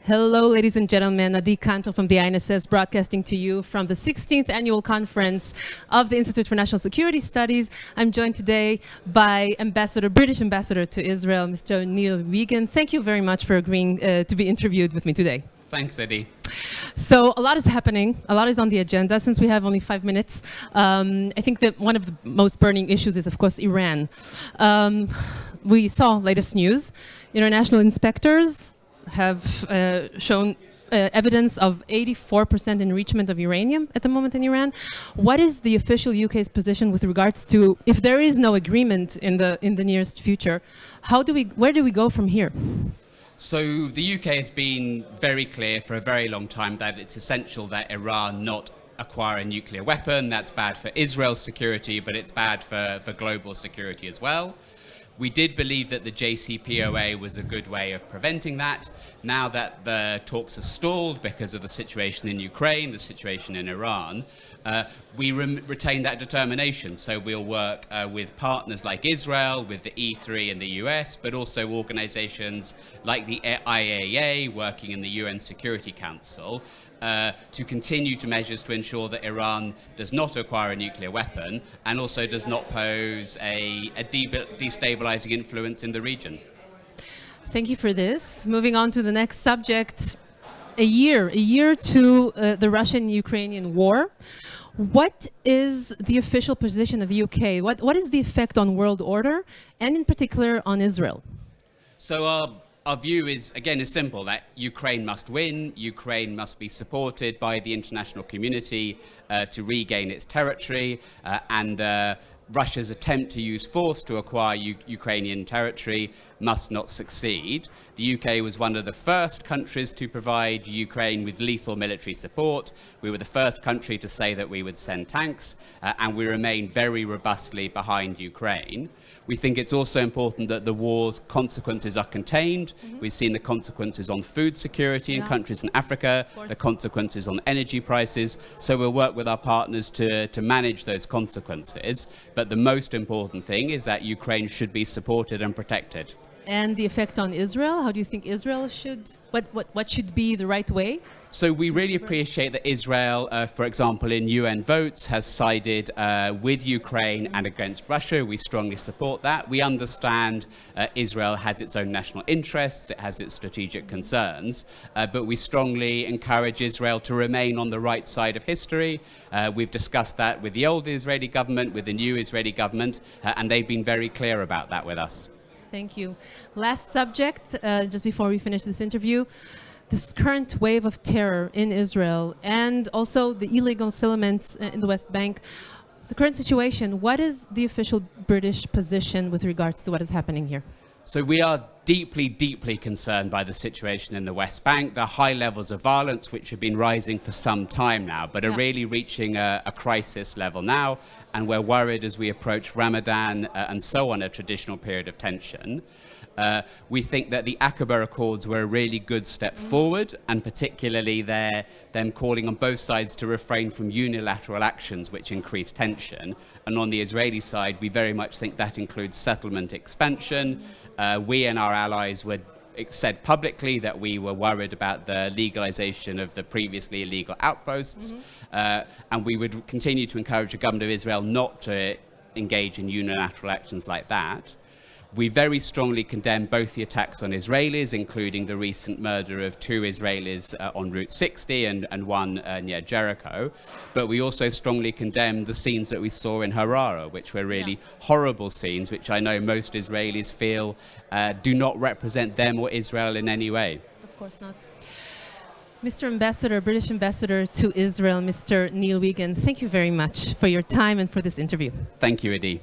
Hello, ladies and gentlemen. Adi Kanto from the INSS broadcasting to you from the 16th Annual Conference of the Institute for National Security Studies. I'm joined today by British Ambassador to Israel, Mr. Neil Wigan. Thank you very much for agreeing to be interviewed with me today. Thanks, Eddie. So a lot is happening. A lot is on the agenda. Since we have only 5 minutes, I think that one of the most burning issues is, of course, Iran. We saw latest news. International inspectors have shown evidence of 84% enrichment of uranium at the moment in Iran. What is the official UK's position with regards to, if there is no agreement in the nearest future, where do we go from here? So the UK has been very clear for a very long time that it's essential that Iran not acquire a nuclear weapon. That's bad for Israel's security, but it's bad for global security as well. We did believe that the JCPOA was a good way of preventing that. Now that the talks are stalled because of the situation in Ukraine, the situation in Iran, we retain that determination. So we'll work with partners like Israel, with the E3 in the US, but also organizations like the IAEA working in the UN Security Council, to continue to measures to ensure that Iran does not acquire a nuclear weapon and also does not pose a destabilizing influence in the region. Thank you for this. Moving on to the next subject. A year to the Russian-Ukrainian war. What is the official position of the UK? What is the effect on world order and in particular on Israel? So our view is simple, that Ukraine must win. Ukraine must be supported by the international community to regain its territory, and Russia's attempt to use force to acquire Ukrainian territory must not succeed. The UK was one of the first countries to provide Ukraine with lethal military support. We were the first country to say that we would send tanks, and we remain very robustly behind Ukraine. We think it's also important that the war's consequences are contained. We've seen the consequences on food security in countries in Africa, the consequences on energy prices. So we'll work with our partners to manage those consequences. But the most important thing is that Ukraine should be supported and protected. And the effect on Israel? How do you think Israel should, what should be the right way? So we really appreciate that Israel, for example, in UN votes, has sided with Ukraine and against Russia. We strongly support that. We understand Israel has its own national interests, it has its strategic concerns, but we strongly encourage Israel to remain on the right side of history. We've discussed that with the old Israeli government, with the new Israeli government, and they've been very clear about that with us. Thank you. Last subject, just before we finish this interview. This current wave of terror in Israel and also the illegal settlements in the West Bank, the current situation, what is the official British position with regards to what is happening here? So we are deeply, deeply concerned by the situation in the West Bank. The high levels of violence, which have been rising for some time now, but are really reaching a crisis level now. And we're worried as we approach Ramadan and so on, a traditional period of tension. We think that the Aqaba Accords were a really good step forward, and particularly them calling on both sides to refrain from unilateral actions which increase tension. And on the Israeli side, we very much think that includes settlement expansion. We and our allies said publicly that we were worried about the legalization of the previously illegal outposts, and we would continue to encourage the government of Israel not to engage in unilateral actions like that. We very strongly condemn both the attacks on Israelis, including the recent murder of 2 Israelis on Route 60 and one near Jericho. But we also strongly condemn the scenes that we saw in Harara, which were really horrible scenes, which I know most Israelis feel do not represent them or Israel in any way. Of course not. Mr. Ambassador, British Ambassador to Israel, Mr. Neil Wigan, thank you very much for your time and for this interview. Thank you, Adi.